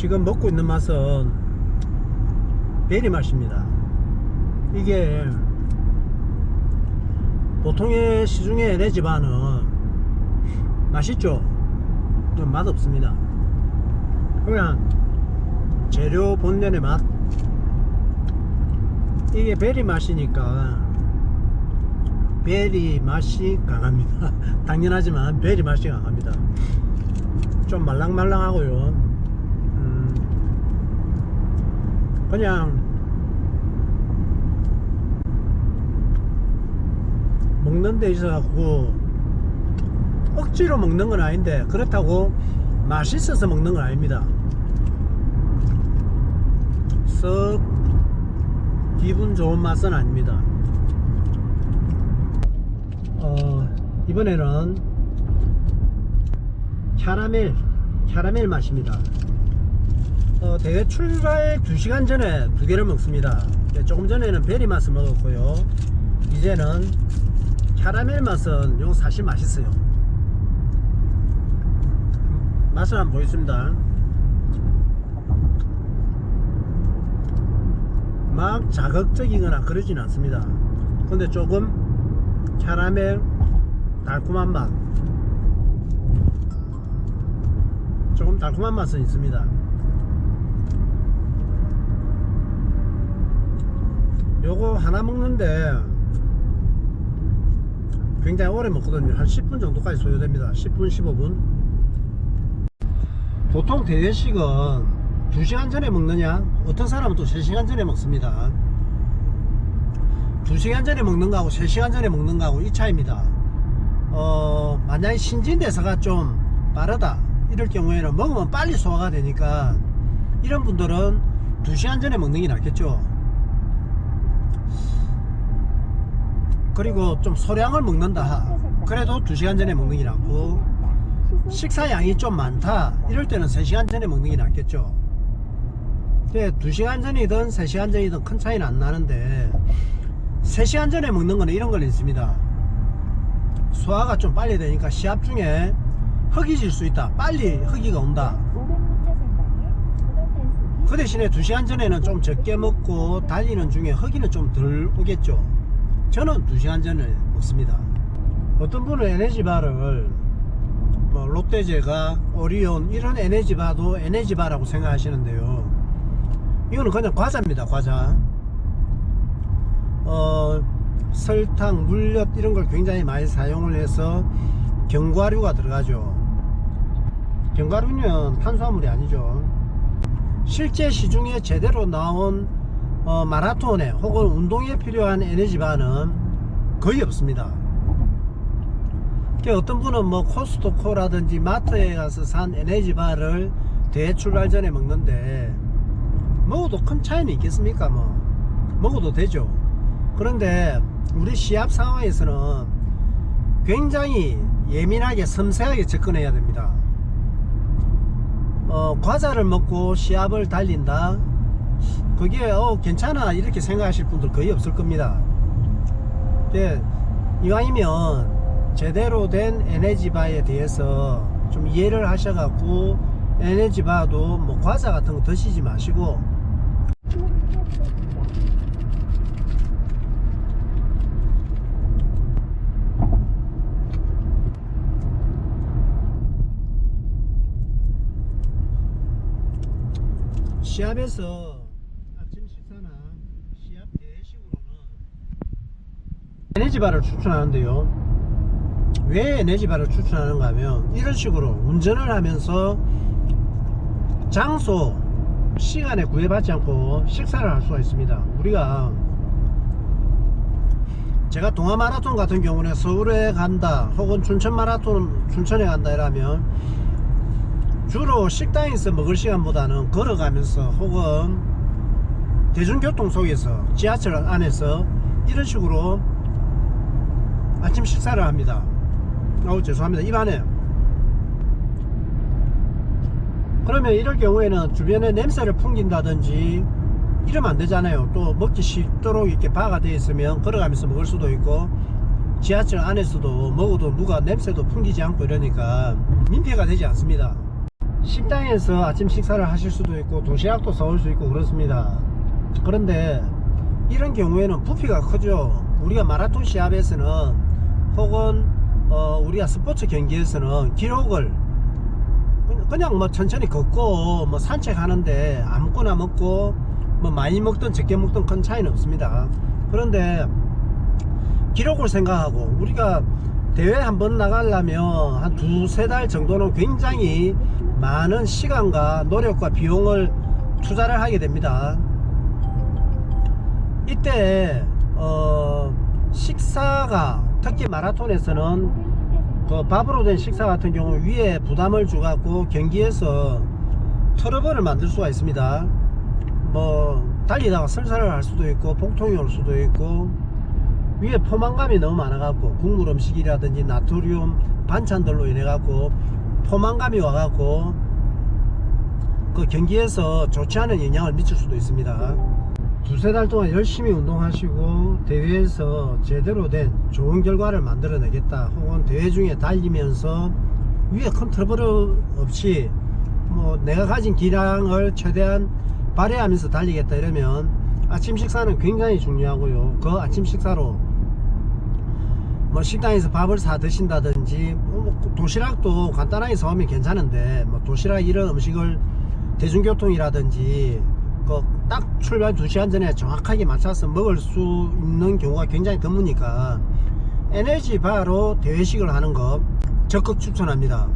지금 먹고 있는 맛은 베리 맛입니다. 이게 보통의 시중의 에너지바는 맛있죠? 맛없습니다. 그냥 재료 본연의 맛. 이게 베리 맛이니까 베리 맛이 강합니다. 당연하지만 베리 맛이 강합니다. 좀 말랑말랑하고요. 그냥 먹는 데 있어서 억지로 먹는 건 아닌데 그렇다고 맛있어서 먹는 건 아닙니다. 썩 기분 좋은 맛은 아닙니다. 이번에는 캐러멜 맛입니다. 대개 출발 2시간 전에 2개를 먹습니다. 조금 전에는 베리 맛을 먹었고요. 이제는 캐러멜 맛은 요 사실 맛있어요. 맛을 한번 보겠습니다. 막 자극적이거나 그러진 않습니다. 근데 조금 캐러멜 달콤한 맛, 조금 달콤한 맛은 있습니다. 요거 하나 먹는데 굉장히 오래 먹거든요. 한 10분 정도까지 소요됩니다. 10분 15분. 보통 대회식은 2시간 전에 먹느냐, 어떤 사람은 또 3시간 전에 먹습니다. 2시간 전에 먹는 거하고 3시간 전에 먹는 거하고 이 차이입니다. 만약에 신진대사가 좀 빠르다 이럴 경우에는 먹으면 빨리 소화가 되니까 이런 분들은 2시간 전에 먹는 게 낫겠죠. 그리고 좀 소량을 먹는다 그래도 2시간 전에 먹는 게 낫고, 식사량이 좀 많다 이럴 때는 3시간 전에 먹는 게 낫겠죠. 2시간 전이든 3시간 전이든 큰 차이는 안 나는데 3시간 전에 먹는 거는 이런 건 있습니다. 소화가 좀 빨리 되니까 시합 중에 흙이 질 수 있다. 빨리 흙이가 온다. 그 대신에 2시간 전에는 좀 적게 먹고 달리는 중에 흙이는 좀 덜 오겠죠. 저는 2시간 전에 먹습니다. 어떤 분은 에너지바를 뭐 롯데제가, 오리온 이런 에너지바도 에너지바라고 생각하시는데요. 이거는 그냥 과자입니다. 과자. 설탕, 물엿 이런 걸 굉장히 많이 사용을 해서 견과류가 들어가죠. 견과류는 탄수화물이 아니죠. 실제 시중에 제대로 나온 마라톤에 혹은 운동에 필요한 에너지바는 거의 없습니다. 어떤 분은 뭐 코스트코라든지 마트에 가서 산 에너지바를 대회 출발 전에 먹는데 먹어도 큰 차이는 있겠습니까? 먹어도 되죠. 그런데 우리 시합 상황에서는 굉장히 예민하게 섬세하게 접근해야 됩니다. 과자를 먹고 시합을 달린다, 그게 괜찮아 이렇게 생각하실 분들 거의 없을 겁니다. 이왕이면 제대로 된 에너지바에 대해서 좀 이해를 하셔갖고 에너지바도 뭐 과자 같은 거 드시지 마시고 시합에서 아침 식사나 시합 대식으로는 에너지바를 추천하는데요. 왜 에너지바를 추천하는가 하면 이런 식으로 운전을 하면서 장소, 시간에 구애받지 않고 식사를 할 수가 있습니다. 제가 동아마라톤 같은 경우는 서울에 간다 혹은 춘천마라톤 춘천에 간다 이러면 주로 식당에서 먹을 시간보다는 걸어가면서 혹은 대중교통 속에서 지하철 안에서 이런 식으로 아침 식사를 합니다. 죄송합니다. 입안에. 그러면 이럴 경우에는 주변에 냄새를 풍긴다든지 이러면 안 되잖아요. 또 먹기 쉽도록 이렇게 바가 되어 있으면 걸어가면서 먹을 수도 있고 지하철 안에서도 먹어도 누가 냄새도 풍기지 않고 이러니까 민폐가 되지 않습니다. 식당에서 아침 식사를 하실 수도 있고 도시락도 사올 수 있고 그렇습니다. 그런데 이런 경우에는 부피가 크죠. 우리가 마라톤 시합에서는 혹은 우리가 스포츠 경기에서는 기록을 그냥 뭐 천천히 걷고 뭐 산책하는데 아무거나 먹고 뭐 많이 먹든 적게 먹든 큰 차이는 없습니다. 그런데 기록을 생각하고 우리가 대회 한번 나가려면 한 두세 달 정도는 굉장히 많은 시간과 노력과 비용을 투자를 하게 됩니다. 이때 식사가 특히 마라톤에서는 그 밥으로 된 식사 같은 경우 위에 부담을 주갖고 경기에서 트러블을 만들 수가 있습니다. 뭐 달리다가 설사를 할 수도 있고 복통이 올 수도 있고 위에 포만감이 너무 많아갖고 국물 음식이라든지 나트륨 반찬들로 인해갖고 포만감이 와갖고 그 경기에서 좋지 않은 영향을 미칠 수도 있습니다. 두세 달 동안 열심히 운동하시고 대회에서 제대로 된 좋은 결과를 만들어내겠다, 혹은 대회 중에 달리면서 위에 큰 트러블 없이 뭐 내가 가진 기량을 최대한 발휘하면서 달리겠다 이러면 아침 식사는 굉장히 중요하고요. 그 아침 식사로 뭐 식당에서 밥을 사 드신다든지 뭐 도시락도 간단하게 사오면 괜찮은데 뭐 도시락 이런 음식을 대중교통이라든지 그 딱 출발 2시간 전에 정확하게 맞춰서 먹을 수 있는 경우가 굉장히 드무니까 에너지 바로 대회식을 하는 거 적극 추천합니다.